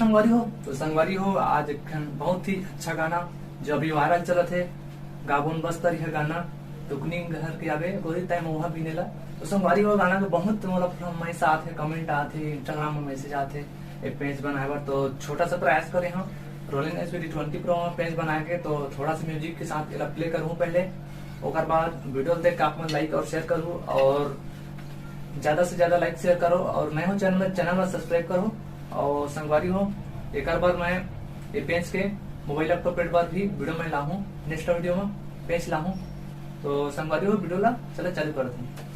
संगवारी हो तो संगवारी हो आज एक बहुत ही अच्छा गाना जो अभी वायरल चला थे गाबोन बस्तर यह गाना दुकनी घर के आगे गोरी तय मोहा बिनेला। तो संगवारी हो गाना के बहुत मतलब हमेशा आते कमेंट आते इंस्टाग्राम में मैसेज आते एक पेज बनाए बार। तो छोटा सा प्रयास करें हम रोलिंग S20 Pro में पेज बना के तो थोड़ा सा म्यूजिक के साथ प्ले करूँ पहले, ओकर बाद वीडियो देख के आप लाइक और शेयर करूँ और ज्यादा से ज्यादा लाइक शेयर करो और नए हो चैनल में सब्सक्राइब करो। और संगवारी हो एक बार मैं ये पेज के मोबाइल लैपटॉप पेड पर भी वीडियो में ला हूँ, नेक्स्ट वीडियो में पेज ला हूँ। तो संगवारी हो वीडियो ला चलो चालू करते हैं।